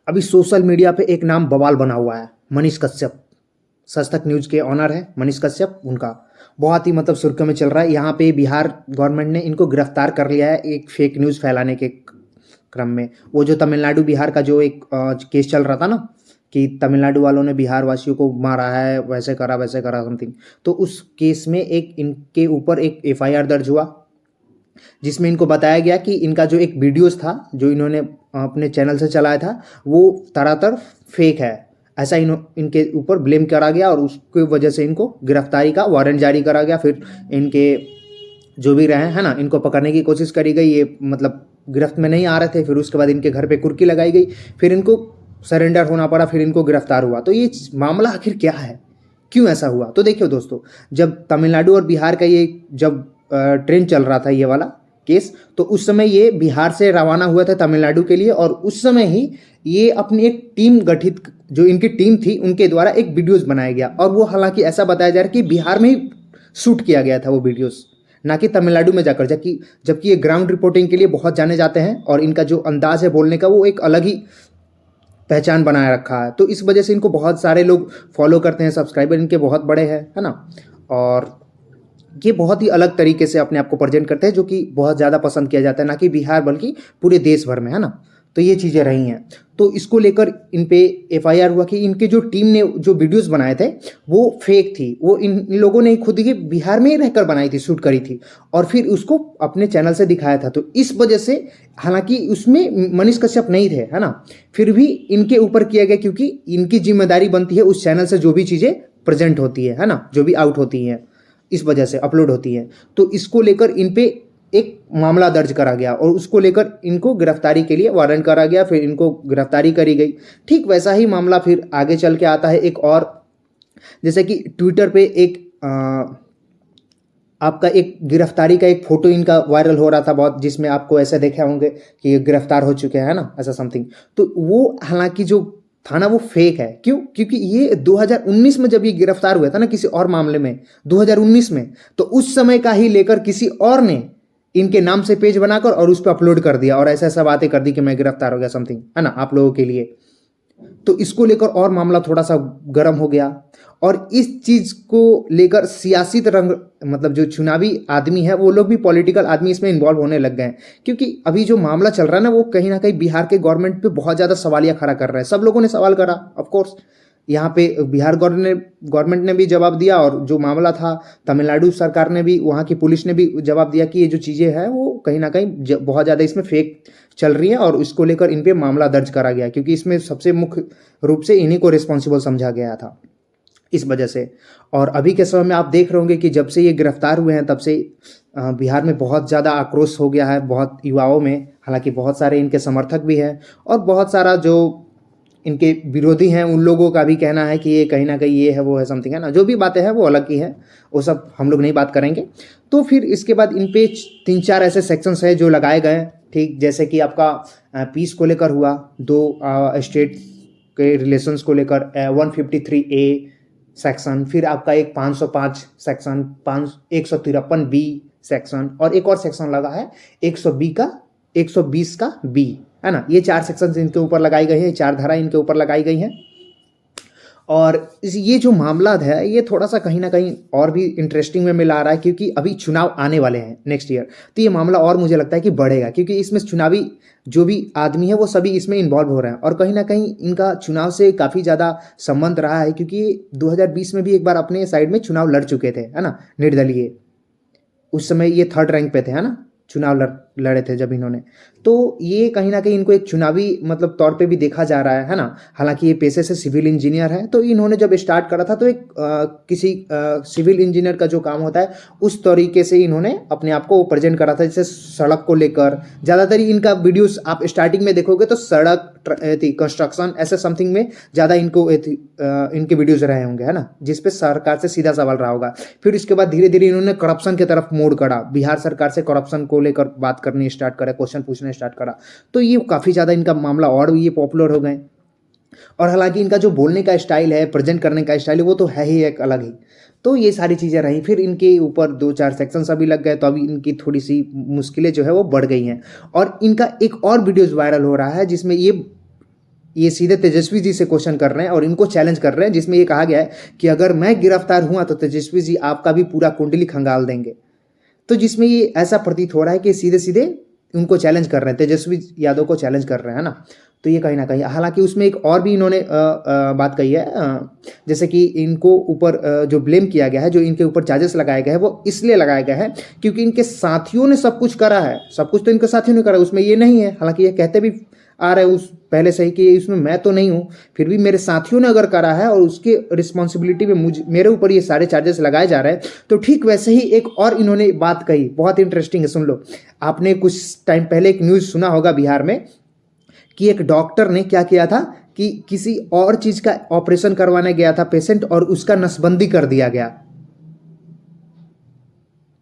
अभी social media पे एक नाम बवाल बना हुआ है, मनीष कश्यप। सच तक न्यूज़ के ऑनर है मनीष कश्यप, उनका बहुत ही मतलब सुर्खियों में चल रहा है। यहाँ पे बिहार गवर्नमेंट ने इनको गिरफ्तार कर लिया है एक फेक न्यूज़ फैलाने के क्रम में। वो जो तमिलनाडु बिहार का जो एक केस चल रहा था ना, कि तमिलनाडु वालों ने बिहार वासियों को मारा है, वैसे करा समथिंग। तो उस केस में एक इनके ऊपर एक एफआईआर दर्ज हुआ, जिसमें इनको बताया गया कि इनका जो एक वीडियोस था जो इन्होंने अपने चैनल से चलाया था वो तरह फेक है, ऐसा इनके ऊपर ब्लेम करा गया और उसकी वजह से इनको गिरफ्तारी का वारंट जारी करा गया। फिर इनके जो भी रहे हैं ना, इनको पकड़ने की कोशिश करी गई, ये मतलब गिरफ्त में नहीं आ रहे थे। फिर उसके बाद इनके घर पे कुर्की लगाई गई, फिर इनको सरेंडर होना पड़ा, फिर इनको गिरफ्तार हुआ। तो ये मामला आखिर क्या है, क्यों ऐसा हुआ? तो देखिए दोस्तों, जब तमिलनाडु और बिहार का ये जब ट्रेन चल रहा था ये वाला केस, तो उस समय ये बिहार से रवाना हुआ था तमिलनाडु के लिए, और उस समय ही ये अपनी एक टीम गठित, जो इनकी टीम थी उनके द्वारा एक वीडियोस बनाया गया। और वो हालांकि ऐसा बताया जा रहा है कि बिहार में ही शूट किया गया था वो वीडियोस, ना कि तमिलनाडु में जाकर। जबकि ये ग्राउंड रिपोर्टिंग के लिए बहुत जाने जाते हैं और इनका जो अंदाज है बोलने का वो एक अलग ही पहचान बनाए रखा है। तो इस वजह से इनको बहुत सारे लोग फॉलो करते हैं, सब्सक्राइबर इनके बहुत बड़े हैं, है ना। और ये बहुत ही अलग तरीके से अपने आप को प्रेजेंट करते हैं, जो कि बहुत ज़्यादा पसंद किया जाता है, ना कि बिहार बल्कि पूरे देश भर में, है ना। तो ये चीज़ें रही हैं। तो इसको लेकर इन पे एफआईआर हुआ कि इनके जो टीम ने जो वीडियोस बनाए थे वो फेक थी, वो इन लोगों ने खुद ही बिहार में ही रहकर बनाई थी, शूट करी थी, और फिर उसको अपने चैनल से दिखाया था। तो इस वजह से, हालांकि उसमें मनीष कश्यप नहीं थे, है ना, फिर भी इनके ऊपर किया गया, क्योंकि इनकी जिम्मेदारी बनती है उस चैनल से जो भी चीज़ें प्रेजेंट होती है ना, जो भी आउट होती हैं, इस वजह से अपलोड होती है। तो इसको लेकर इन पे एक मामला दर्ज करा गया और उसको लेकर इनको गिरफ्तारी के लिए वारंट करा गया, फिर इनको गिरफ्तारी करी गई। ठीक वैसा ही मामला फिर आगे चल के आता है एक और, जैसे कि ट्विटर पे एक आपका एक गिरफ्तारी का एक फोटो इनका वायरल हो रहा था बहुत, जिसमें आपको ऐसे देखे होंगे कि ये गिरफ्तार हो चुके हैं ना, ऐसा समथिंग। तो वो हालांकि जो था ना वो फेक है। क्यों? क्योंकि ये 2019 में जब ये गिरफ्तार हुआ था ना किसी और मामले में, 2019 में, तो उस समय का ही लेकर किसी और ने इनके नाम से पेज बनाकर और उस पर अपलोड कर दिया और ऐसा ऐसा बातें कर दी कि मैं गिरफ्तार हो गया समथिंग, है ना, आप लोगों के लिए। तो इसको लेकर और मामला थोड़ा सा गर्म हो गया, और इस चीज को लेकर सियासी रंग, मतलब जो चुनावी आदमी है वो लोग भी, पॉलिटिकल आदमी इसमें इन्वॉल्व होने लग गए हैं। क्योंकि अभी जो मामला चल रहा है ना वो कहीं ना कहीं बिहार के गवर्नमेंट पे बहुत ज़्यादा सवालिया खड़ा कर रहा है। सब लोगों ने सवाल करा, ऑफ कोर्स। यहाँ पे बिहार गवर्नमेंट ने भी जवाब दिया, और जो मामला था तमिलनाडु सरकार ने भी, वहाँ की पुलिस ने भी जवाब दिया कि ये जो चीज़ें हैं वो कहीं ना कहीं बहुत ज़्यादा इसमें फेक चल रही हैं, और इसको लेकर इन पे मामला दर्ज करा गया, क्योंकि इसमें सबसे मुख्य रूप से इन्हीं को रिस्पॉन्सिबल समझा गया था इस वजह से। और अभी के समय में आप देख रहे होंगे कि जब से ये गिरफ्तार हुए हैं तब से बिहार में बहुत ज़्यादा आक्रोश हो गया है बहुत युवाओं में। हालांकि बहुत सारे इनके समर्थक भी हैं, और बहुत सारा जो इनके विरोधी हैं उन लोगों का भी कहना है कि ये कहीं ना कहीं ये है वो है समथिंग, है ना। जो भी बातें हैं वो अलग ही हैं, वो सब हम लोग नहीं बात करेंगे। तो फिर इसके बाद इन पे 3-4 ऐसे सेक्शंस हैं जो लगाए गए हैं, ठीक, जैसे कि आपका पीस को लेकर हुआ, दो स्टेट के रिलेशंस को लेकर 153A सेक्शन, फिर आपका एक 505 सेक्शन, 153B सेक्शन, और एक और सेक्शन लगा है 120 का बी, है ना। ये 4 सेक्शन इनके ऊपर लगाई गई हैं, 4 धारा इनके ऊपर लगाई गई हैं। और ये जो मामला है ये थोड़ा सा कहीं ना कहीं और भी इंटरेस्टिंग में मिला रहा है, क्योंकि अभी चुनाव आने वाले हैं नेक्स्ट ईयर। तो ये मामला और मुझे लगता है कि बढ़ेगा, क्योंकि इसमें चुनावी जो भी आदमी है वो सभी इसमें इन्वॉल्व हो रहे हैं, और कहीं ना कहीं इनका चुनाव से काफ़ी ज़्यादा संबंध रहा है, क्योंकि 2020 में भी एक बार अपने साइड में चुनाव लड़ चुके थे, है ना, निर्दलीय। उस समय ये 3rd रैंक पे थे, है ना, चुनाव लड़े थे जब इन्होंने। तो ये कहीं ना कहीं इनको एक चुनावी मतलब तौर पे भी देखा जा रहा है ना। हालांकि ये पेशे से सिविल इंजीनियर है, तो इन्होंने जब स्टार्ट करा था तो एक किसी सिविल इंजीनियर का जो काम होता है उस तरीके से इन्होंने अपने आप को प्रेजेंट करा था, जैसे सड़क को लेकर। ज़्यादातर इनका वीडियोस आप स्टार्टिंग में देखोगे तो सड़क, कंस्ट्रक्शन, ऐसे समथिंग में ज़्यादा इनको इनके वीडियोज रहे होंगे, है ना, जिसपे सरकार से सीधा सवाल रहा होगा। फिर इसके बाद धीरे धीरे इन्होंने करप्शन की तरफ मोड़ करा, बिहार सरकार से करप्शन को लेकर बात करनी स्टार्ट करा, क्वेश्चन पूछना स्टार्ट करा। तो ये काफ़ी ज़्यादा इनका मामला और ये पॉपुलर हो गए। और हालांकि इनका जो बोलने का स्टाइल है, प्रेजेंट करने का स्टाइल है, वो तो है ही एक अलग ही। तो ये सारी चीज़ें रहीं। फिर इनके ऊपर 2-4 सेक्शंस अभी लग गए, तो अभी इनकी थोड़ी सी मुश्किलें जो है वो बढ़ गई हैं। और इनका एक और वीडियोज़ वायरल हो रहा है जिसमें ये ये सीधे तेजस्वी जी से क्वेश्चन कर रहे हैं और इनको चैलेंज कर रहे हैं, जिसमें ये कहा गया है कि अगर मैं गिरफ्तार हुआ तो तेजस्वी जी आपका भी पूरा कुंडली खंगाल देंगे। तो जिसमें ये ऐसा प्रतीत हो रहा है कि सीधे सीधे उनको चैलेंज कर रहे हैं, तेजस्वी यादव को चैलेंज कर रहे हैं, है ना। तो ये कहीं ना कहीं, हालांकि उसमें एक और भी इन्होंने बात कही है, जैसे कि इनको ऊपर जो ब्लेम किया गया है, जो इनके ऊपर चार्जेस लगाए गए हैं, वो इसलिए लगाया गया है क्योंकि इनके साथियों ने सब कुछ करा है। सब कुछ तो इनके साथियों ने करा, उसमें ये नहीं है। हालांकि ये कहते भी आ रहे उस पहले से ही कि इसमें मैं तो नहीं हूँ, फिर भी मेरे साथियों ने अगर करा है और उसके रिस्पॉन्सिबिलिटी में मेरे ऊपर ये सारे चार्जेस लगाए जा रहे हैं। तो ठीक वैसे ही एक और इन्होंने बात कही, बहुत इंटरेस्टिंग है, सुन लो। आपने कुछ टाइम पहले एक न्यूज़ सुना होगा बिहार में कि एक डॉक्टर ने क्या किया था कि किसी और चीज़ का ऑपरेशन करवाने गया था पेशेंट, और उसका नसबंदी कर दिया गया,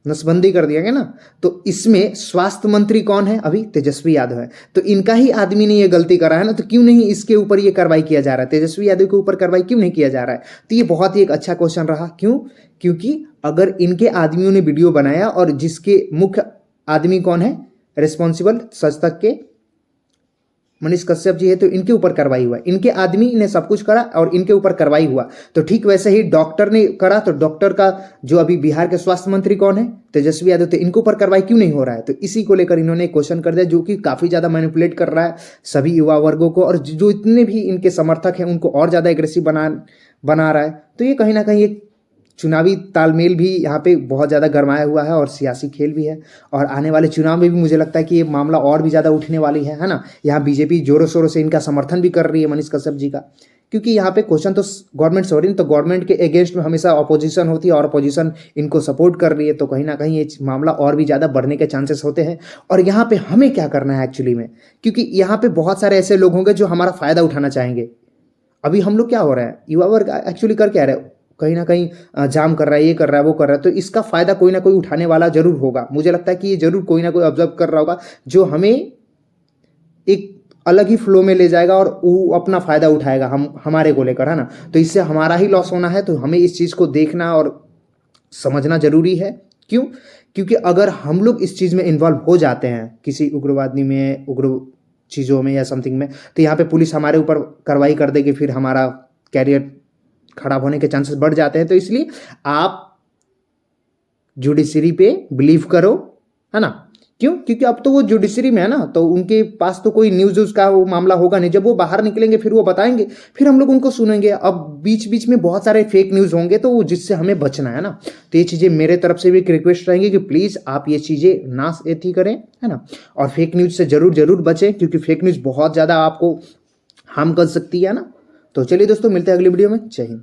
नसबंदी कर दिया गया ना। तो इसमें स्वास्थ्य मंत्री कौन है? अभी तेजस्वी यादव है। तो इनका ही आदमी ने ये गलती करा है ना, तो क्यों नहीं इसके ऊपर ये कार्रवाई किया जा रहा है? तेजस्वी यादव के ऊपर कार्रवाई क्यों नहीं किया जा रहा है? तो ये बहुत ही एक अच्छा क्वेश्चन रहा। क्यों? क्योंकि अगर इनके आदमियों ने वीडियो बनाया और जिसके मुख्य आदमी कौन है, रिस्पॉन्सिबल सच तक के मनीष कश्यप जी है, तो इनके ऊपर कार्रवाई हुआ। इनके आदमी ने सब कुछ करा और इनके ऊपर कार्रवाई हुआ। तो ठीक वैसे ही डॉक्टर ने करा, तो डॉक्टर का जो अभी बिहार के स्वास्थ्य मंत्री कौन है, तेजस्वी यादव, तो इनके ऊपर कार्रवाई क्यों नहीं हो रहा है? तो इसी को लेकर इन्होंने क्वेश्चन कर दिया, जो कि काफी ज्यादा मैनिपुलेट कर रहा है सभी युवा वर्गों को, और जो इतने भी इनके समर्थक हैं उनको और ज्यादा एग्रेसिव बना रहा है। तो ये कहीं ना कहीं एक चुनावी तालमेल भी यहाँ पे बहुत ज़्यादा गरमाया हुआ है और सियासी खेल भी है। और आने वाले चुनाव में भी मुझे लगता है कि ये मामला और भी ज़्यादा उठने वाली है ना। यहाँ बीजेपी जोरों शोरों से इनका समर्थन भी कर रही है, मनीष कश्यप जी का, क्योंकि यहाँ पे क्वेश्चन तो गवर्नमेंट से हो रही है, तो गवर्नमेंट के अगेंस्ट में हमेशा अपोजिशन होती है और अपोजिशन इनको सपोर्ट कर रही है। तो कहीं ना कहीं ये मामला और भी ज़्यादा बढ़ने के चांसेस होते हैं। और यहाँ पे हमें क्या करना है एक्चुअली में, क्योंकि यहाँ पे बहुत सारे ऐसे लोग होंगे जो हमारा फ़ायदा उठाना चाहेंगे। अभी हम लोग क्या हो रहा है, युवा वर्ग एक्चुअली कर क्या रहे हैं, कहीं ना कहीं जाम कर रहा है, ये कर रहा है, वो कर रहा है। तो इसका फायदा कोई ना कोई उठाने वाला जरूर होगा। मुझे लगता है कि ये जरूर कोई ना कोई ऑब्जर्व कर रहा होगा, जो हमें एक अलग ही फ्लो में ले जाएगा और वो अपना फायदा उठाएगा हमारे को लेकर, है ना। तो इससे हमारा ही लॉस होना है। तो हमें इस चीज़ को देखना और समझना जरूरी है। क्यों? क्योंकि अगर हम लोग इस चीज़ में इन्वॉल्व हो जाते हैं, किसी उग्रवादी में, उग्र चीज़ों में या समथिंग में, तो यहाँ पे पुलिस हमारे ऊपर कार्रवाई कर देगी, फिर हमारा कैरियर खराब होने के चांसेस बढ़ जाते हैं। तो इसलिए आप जुडिशरी पे बिलीव करो, है ना। क्यों? क्योंकि अब तो वो जुडिशरी में है ना, तो उनके पास तो कोई न्यूज़ का वो मामला होगा नहीं। जब वो बाहर निकलेंगे फिर वो बताएंगे, फिर हम लोग उनको सुनेंगे। अब बीच बीच में बहुत सारे फेक न्यूज़ होंगे, तो वो जिससे हमें बचना है ना। तो ये चीज़ें मेरे तरफ से भी एक रिक्वेस्ट रहेंगी कि प्लीज़ आप ये चीज़ें ना एथी करें, है ना। और फेक न्यूज़ से जरूर बचें, क्योंकि फेक न्यूज़ बहुत ज़्यादा आपको हार्म कर सकती है ना। तो चलिए दोस्तों, मिलते हैं अगली वीडियो में। जय हिंद।